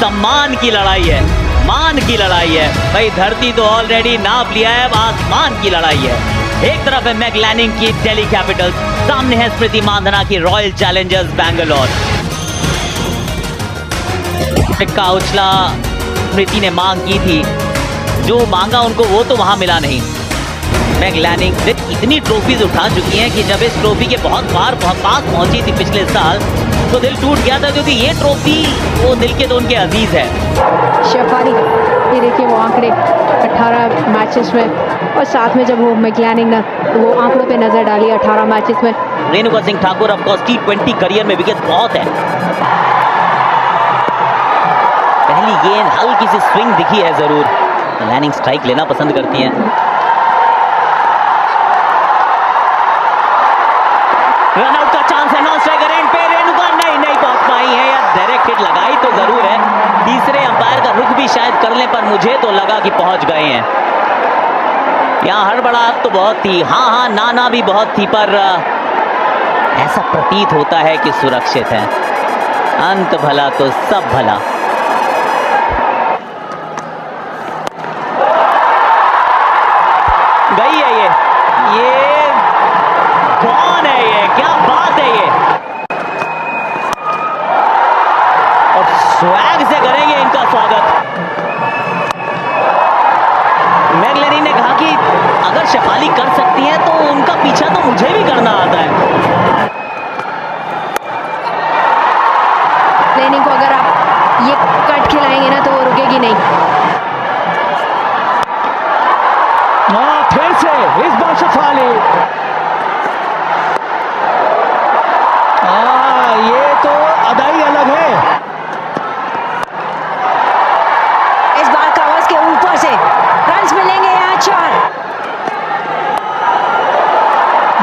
सम्मान की लड़ाई है, मान की लड़ाई है भाई। धरती तो ऑलरेडी नाप लिया है, अब आसमान की लड़ाई है। एक तरफ है मैक लैनिंग की दिल्ली कैपिटल्स, सामने है स्मृति मांधाना की रॉयल चैलेंजर्स बैंगलोर। का उछला स्मृति ने मांग की थी, जो मांगा उनको वो तो वहां मिला नहीं। मैक लैनिंग इतनी ट्रॉफीज उठा चुकी हैं कि जब इस ट्रॉफी के बहुत बार पास पहुंची थी पिछले साल तो दिल टूट गया था, क्योंकि ये ट्रॉफी वो दिल के तो उनके अजीज है। शेफाली, ये देखिए वो आंकड़े 18 मैचेस में, और साथ में जब वो मैक लैनिंग ना वो आंकड़ों पे नजर डाली 18 मैचेस में। Renuka Singh Thakur of course T20 career में विकेट बहुत है। पहली गेंद हल्की सी स्विंग दिखी है जरूर, लैनिंग स्ट्राइक लेना पसंद करती हैं। रनआउट का चांस है, नॉन स्ट्राइकर एंड पे रेणुका नहीं पहुंच पाई है, या डायरेक्ट हिट लगाई तो जरूर है। तीसरे अंपायर का रुख भी शायद करने पर मुझे तो लगा कि पहुंच गए हैं। यहाँ हड़बड़ाहट तो बहुत थी, हाँ नाना भी बहुत थी, पर ऐसा प्रतीत होता है कि सुरक्षित है। अंत भला तो सब भला। गई है ये कौन है, ये क्या बात है ये, और स्वैग से करेंगे इनका स्वागत। मैक लैनिंग ने कहा कि अगर शेफाली कर सकती है तो उनका पीछा तो मुझे भी करना आता है। लैनिंग को अगर आप ये कट खिलाएंगे ना तो वो रुकेगी नहीं। फिर से इस बार शेफाली, ये तो अदाई अलग है। इस बार कवर्स के ऊपर से रन्स मिलेंगे यहाँ 4।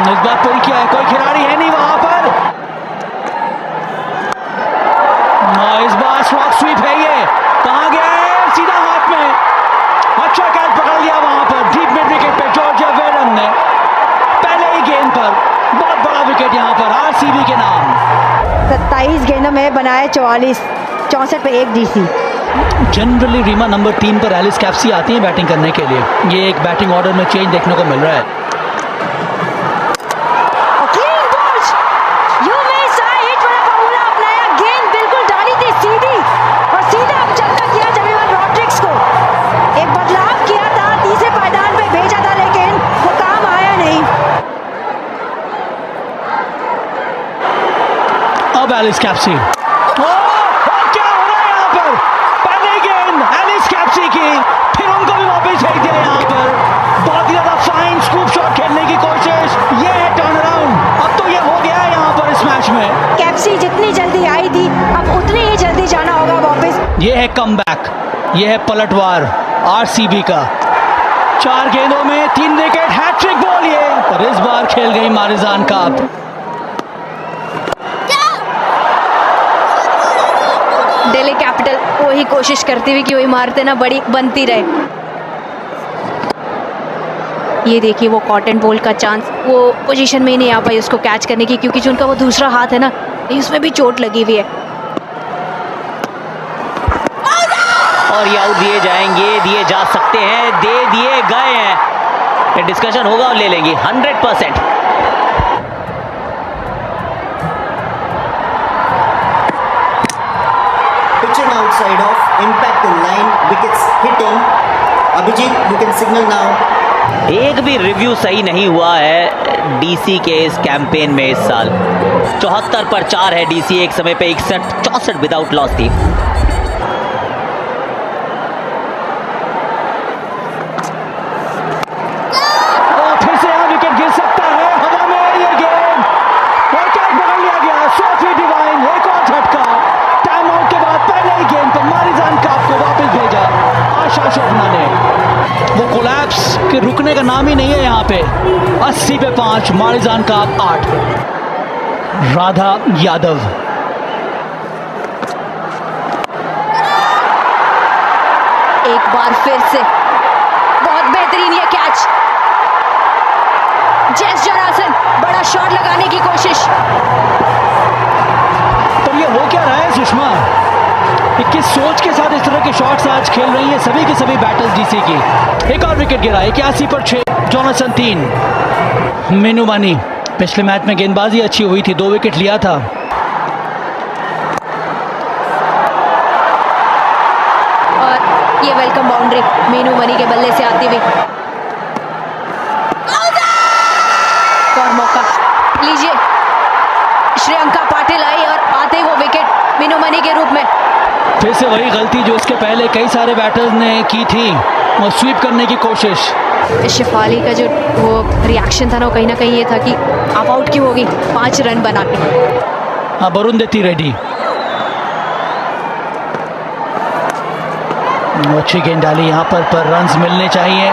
इस बार पुल किया है, कोई खिलाड़ी है नहीं वहां पर। इस बार स्ट्रोक स्वीप है, ये कहां गया है, सीधा हाथ में। अच्छा कैच पकड़ लिया वहां पर डीप मिड विकेट पे जॉर्जिया वेरन ने, पहले ही गेंद पर बहुत बड़ा विकेट यहां पर आरसीबी के नाम। 27 गेंदों में बनाए 44, 64 पे 1 डीसी। जनरली रीमा नंबर 3 पर एलिस कैप्सी आती है बैटिंग करने के लिए। ये एक बैटिंग ऑर्डर में चेंज देखने को मिल रहा है। अब एलिस कैप्सी, क्या हो रहा है यहाँ पर, पहले गेंद एलिस कैप्सी की, फिर उनको भी वापस भेज दिया यहाँ पर। बहुत ही ज्यादा फाइन स्कूप शॉट खेलने की कोशिश, ये है टर्न अराउंड। अब तो ये हो गया है यहाँ पर इस मैच में। कैप्सी जितनी जल्दी आई थी अब उतनी ही जल्दी जाना होगा वापस। ये है कमबैक, ये है पलटवार आरसीबी का। 4 गेंदों में 3 विकेट, हैट्रिक बॉल ये, पर इस बार खेल गई मारिजान काप। दिल्ली कैपिटल वही कोशिश करती हुई कि वही मारते ना बड़ी बनती रहे। ये देखिए वो कॉटन बॉल का चांस, वो पोजीशन में ही नहीं आ पाई उसको कैच करने की, क्योंकि जो उनका वो दूसरा हाथ है ना उसमें भी चोट लगी हुई है। और ये आउट दिए जाएंगे, दिए जा सकते हैं, दे दिए गए हैं। डिस्कशन होगा और ले लेंगी 100%। Pitching outside of impact in line, wickets hitting. Abhijit, you can signal now. एक भी रिव्यू सही नहीं हुआ है डीसी के इस कैंपेन में इस साल। 74 पर 4 है डीसी, एक समय पे 61-64 विदाउट लॉस थी। फिर से यहाँ विकेट गिर सकता है, हवा में ये गेंद, और कैच पकड़ लिया गया। सोफी डिवाइन, एक और झटका। टाइम आउट के बाद पहले ही गेंद पर मारिजान काप को वापस भेजा आशा शोभना ने। वो कोलैप्स के रुकने का नाम ही नहीं है यहाँ पे। 80 पे 5, मारिजान काप 8। राधा यादव, एक बार फिर से बहुत बेहतरीन ये कैच। जेस जॉनसन बड़ा शॉट लगाने की कोशिश। पर ये हो क्या रहा है सुषमा, कि किस सोच के साथ इस तरह के शॉट्स आज खेल रही हैं सभी के सभी बैटर्स डीसी की। एक और विकेट गिरा, 81 पर 6, जॉनसन 3। मीनू मानी पिछले मैच में गेंदबाजी अच्छी हुई थी, 2 विकेट लिया था। और ये वेलकम बाउंड्री मीनू मनी के बल्ले से आती हुई। और मौका लीजिए, श्रेयंका पाटिल आई और आते ही वो विकेट मीनू मनी के रूप में। फिर से वही गलती जो इसके पहले कई सारे बैटर्स ने की थी, और स्वीप करने की कोशिश। शेफाली का जो वो रिएक्शन था ना, कहीं ना कहीं ये था कि आप आउट क्यों होगी 5 रन बना के। अब अरुंधति रेड्डी, अच्छी गेंद डाली यहाँ पर रन्स मिलने चाहिए।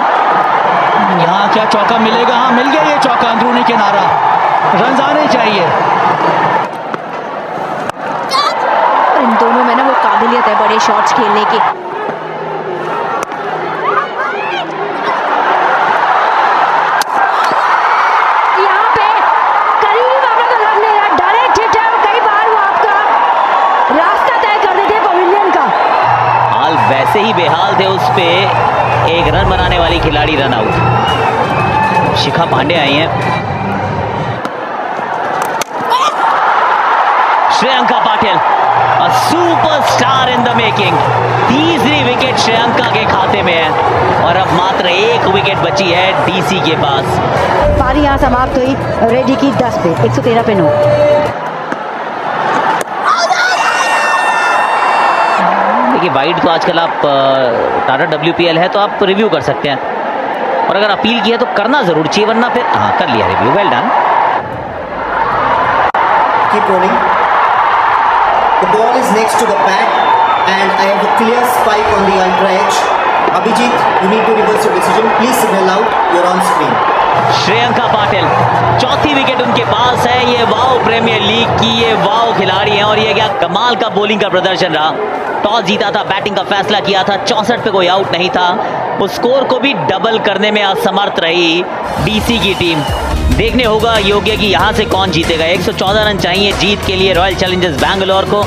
यहाँ क्या चौका मिलेगा? हाँ, मिल गया ये चौका, अंदरूनी किनारा, रन्स आने चाहिए। और इन दोनों में ना वो काबिलियत है बड़े शॉट्स खेलने की। यहाँ पे करीब आपने तो लग नहीं रहा, डायरेक्ट हिट है और कई बार वो आपका रास्ता तय कर देते हैं पवेलियन का। हाल वैसे ही बेहाल थे, उस पे 1 रन बनाने वाली खिलाड़ी रन आउट। शिखा पांडे आई हैं। Shreyanka Patil, a superstar in the making. तीसरी विकेट श्रेयंका के खाते में है और अब मात्र 1 विकेट बची है डीसी के पास। पारी यहाँ समाप्त हुई रेड्डी की 10 पे 113 पे 9। देखिए वाइड तो आजकल आप टाटा WPL है तो आप रिव्यू कर सकते हैं, और अगर अपील की है तो करना जरूर चाहिए, वरना फिर हाँ कर लिया review, well done. Keep rolling. The ball is next to the pad and I have a clear spike on the ultra edge. Abhijit, you need to reverse your decision. Please signal out. You're on screen. Shreyanka Patil, चौथी wicket उनके पास है। ये wow premiere league की ये wow खिलाड़ी हैं, और ये क्या कमाल का बॉलिंग का प्रदर्शन रहा। टॉस जीता था, बैटिंग का फैसला किया था, 64 पे कोई आउट नहीं था। उस स्कोर को भी डबल करने में असमर्थ रही डीसी की टीम। देखने होगा योग्य कि यहाँ से कौन जीतेगा। 114 रन चाहिए जीत के लिए रॉयल चैलेंजर्स बैंगलोर को।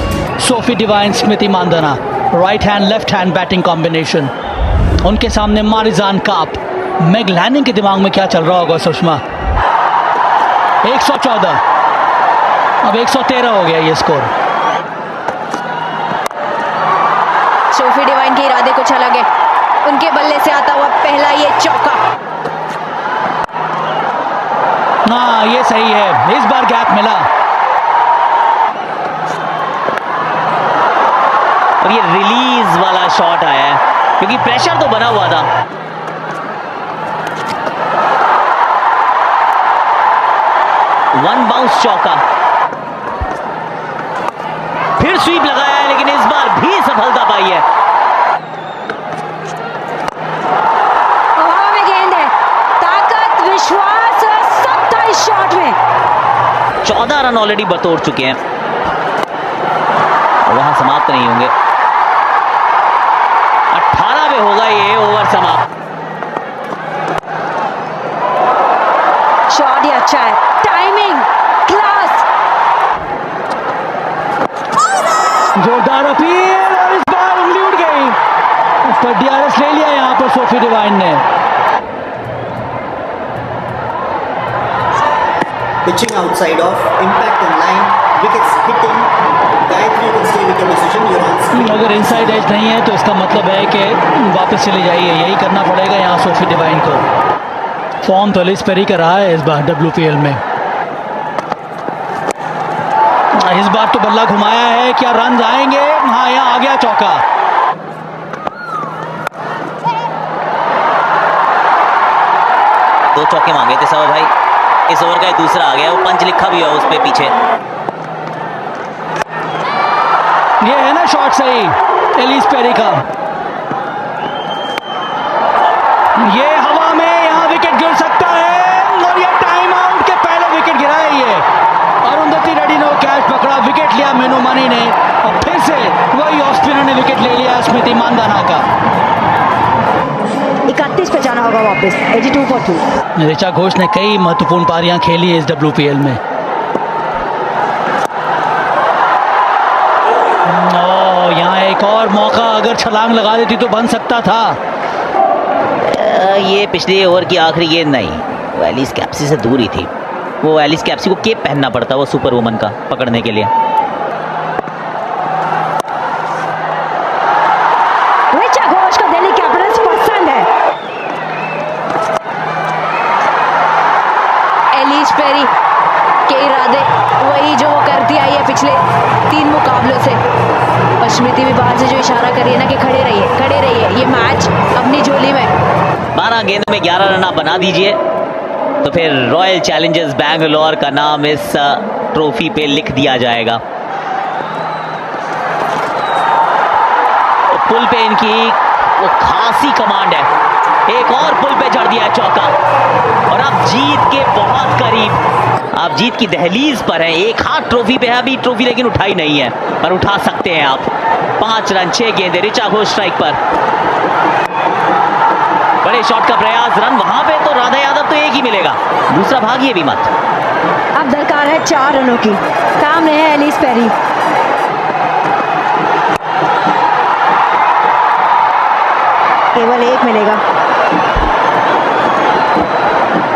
Sophie Devine, Smriti Mandhana, right hand left hand batting combination. उनके सामने मारिजान काप। मैग लैनिंग के दिमाग में क्या चल रहा होगा सुषमा? 114, अब 113 हो गया ये स्कोर। सोफी डिवाइन के इरादे कुछ अलग है, उनके बल्ले से आता हुआ पहला ये चौका। हाँ ये सही है, इस बार गैप मिला। और ये रिलीज वाला शॉट आया है क्योंकि प्रेशर तो बना हुआ था। वन बाउंस चौका, फिर स्वीप लगाया है, लेकिन इस बार भी सफलता पाई है। हवा में गेंद है, ताकत, विश्वास और सब था इस शॉट में। 14 रन ऑलरेडी बतौर चुके हैं, वहां समाप्त नहीं होंगे। 18 पे होगा ये ओवर समाप्त। शॉट ही अच्छा है, टाइमिंग, क्लास। जोरदार अपील, और इस बार उंगली उड़ गई, पर DRS ले लिया यहाँ पर सोफी डिवाइन ने। Pitching outside off, impact in line, wickets hitting. Gayatri, you can stay with your decision. You're on screen. अगर इनसाइड एज नहीं है तो इसका मतलब है कि वापस चले जाइए, यही करना पड़ेगा यहाँ सोफी डिवाइन को। फॉर्म तो लिस्ट पर ही कर रहा है इस बार WPL में। इस बार तो बल्ला घुमाया है, क्या रन आएंगे? हाँ यहाँ आ गया चौका। दो चौके मांगे थे सवा भाई, इस ओवर का दूसरा आ गया, वो पंच लिखा भी है उस पे पीछे। ये है ना शॉट सही एलिस पेरी का। ये हवा में यहाँ विकेट गिर सकता है, और ये टाइम आउट के पहले विकेट गिरा है ये। अरुंधति रेड्डी ने वो कैच पकड़ा, विकेट लिया मीनू मनी ने, और फिर से वही ऑफ स्पिनर ने विकेट ले लिया स्मृति मानधना का। 31 पे जाना होगा वापस, 82 for 2। ऋचा घोष ने कई महत्वपूर्ण पारियां खेली है इस WPL में। यहाँ एक एक और मौका अगर छलांग लगा देती तो बन सकता था। ये पिछले ओवर की आखिरी गेंद नहीं, वो एलिस कैप्सी से दूर ही थी। वो एलिस कैप्सी को केप पहनना पड़ता वो सुपर वुमन का पकड़ने के लिए। रिचा घोष को दिल्ली कैपिटल्स पसंद है। एलिस पेरी के इरादे वही जो वो करती आई है पिछले 3 मुकाबलों से। और स्मृति भी बाहर से जो इशारा कर रही है ना कि खड़े रहिए, ये मैच अपनी झोली में। 12 गेंद में 11 रन आप बना दीजिए तो फिर रॉयल चैलेंजर्स बैंगलोर का नाम इस ट्रॉफी पे लिख दिया जाएगा। पुल पे इनकी वो खासी कमांड है, एक और पुल पे जड़ दिया है चौका और अब जीत के बहुत करीब, आप जीत की दहलीज पर हैं। एक हाथ ट्रॉफी पे है अभी ट्रॉफी, लेकिन उठाई नहीं है, पर उठा सकते हैं आप। 5 रन 6 गेंदे, रिचा घोष स्ट्राइक पर। बड़े शॉट का प्रयास, रन वहां पे तो राधा यादव तो एक ही मिलेगा, दूसरा भागिए भी मत। अब दरकार है 4 रनों की। सामने है एलिस पेरी। केवल 1 मिलेगा।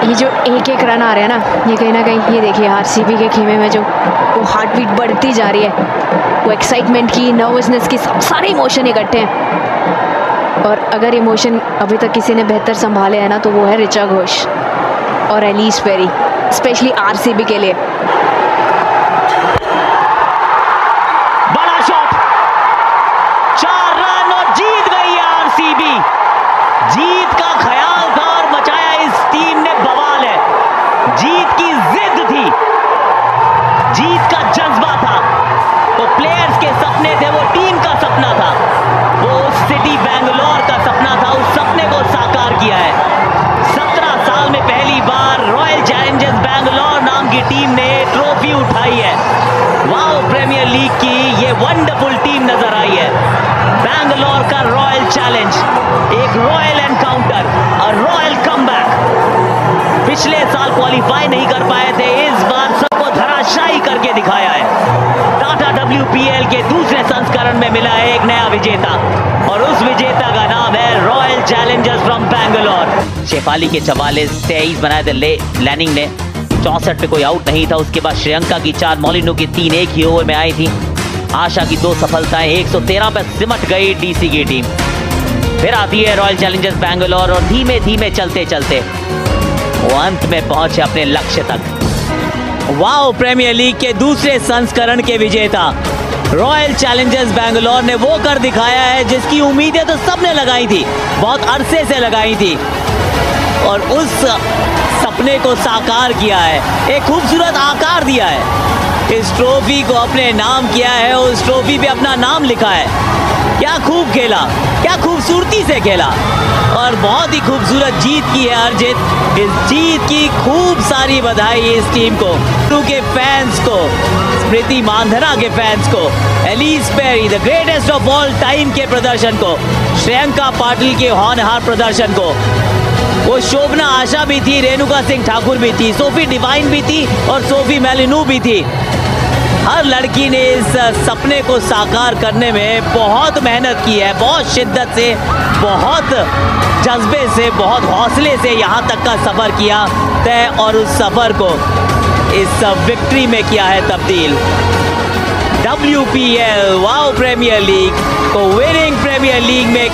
ये जो एक रन आ रहे हैं ना, ये कहीं ना कहीं, ये देखिए आरसीबी के खेमे में जो वो हार्ट बीट बढ़ती जा रही है, वो एक्साइटमेंट की, नर्वसनेस की, सब सारे इमोशन इकट्ठे हैं। और अगर इमोशन अभी तक किसी ने बेहतर संभाले हैं ना तो वो है रिचा घोष और एलिस पेरी, स्पेशली आरसीबी के लिए। बड़ा शॉट, 4 रन और जीत गई है आरसीबी। जीत का ख्याल था और मचाया इस टीम ने बवाल है। जीत की जिद थी, जीत का जज्बा था, वो प्लेयर्स के सपने थे, वो टीम का सपना था, वो सिटी बैंगलोर का सपना था, उस सपने को साकार किया है। 17 साल में पहली बार रॉयल चैलेंजर्स बैंगलोर नाम की टीम ने ट्रॉफी उठाई है। वाओ, प्रीमियर लीग की ये वंडरफुल टीम नजर आई है। बैंगलोर का रॉयल चैलेंज, एक royal encounter, a royal comeback. पिछले साल क्वालिफाई नहीं कर पाए थे, इस बार सबको धराशायी करके दिखाया है। टाटा WPL के दूसरे संस्करण में मिला है एक नया विजेता और उस विजेता का नाम है Royal Challengers from Bangalore. Shefali के 44-23 बनाए थे लैनिंग ने, 64 पे कोई आउट नहीं था। उसके बाद श्रेयंका की 4, मॉलिनो की 3 एक ही ओवर में आई थी। आशा की 2 सफलताएं, 113 पे सिमट गई डीसी की टीम। फिर आती है रॉयल चैलेंजर्स बैंगलोर और धीमे धीमे चलते चलते वो अंत में पहुंचे अपने लक्ष्य तक। वाओ, प्रीमियर लीग के दूसरे संस्करण के विजेता रॉयल चैलेंजर्स बैंगलोर ने वो कर दिखाया है जिसकी उम्मीदें तो सबने लगाई थी, बहुत अरसे से लगाई थी, और उस सपने को साकार किया है, एक खूबसूरत आकार दिया है। इस ट्रॉफी को अपने नाम किया है, उस ट्रॉफी पे अपना नाम लिखा है। क्या खूब खेला, क्या खूबसूरती से खेला और बहुत ही खूबसूरत जीत की है अर्जित। इस जीत की खूब सारी बधाई इस टीम को, के फैंस को, स्मृति मांधना के फैंस को, Ellyse Perry the greatest of all time के प्रदर्शन को, श्रेयंका पाटिल के होनहार प्रदर्शन को। वो शोभना आशा भी थी, रेणुका सिंह ठाकुर भी थी, सोफी डिवाइन भी थी और सोफी मेलिनू भी थी। हर लड़की ने इस सपने को साकार करने में बहुत मेहनत की है, बहुत शिद्दत से, बहुत जज्बे से, बहुत हौसले से यहाँ तक का सफ़र किया तय और उस सफ़र को इस विक्ट्री में किया है तब्दील। WPL वाओ प्रीमियर लीग को विनिंग प्रीमियर लीग में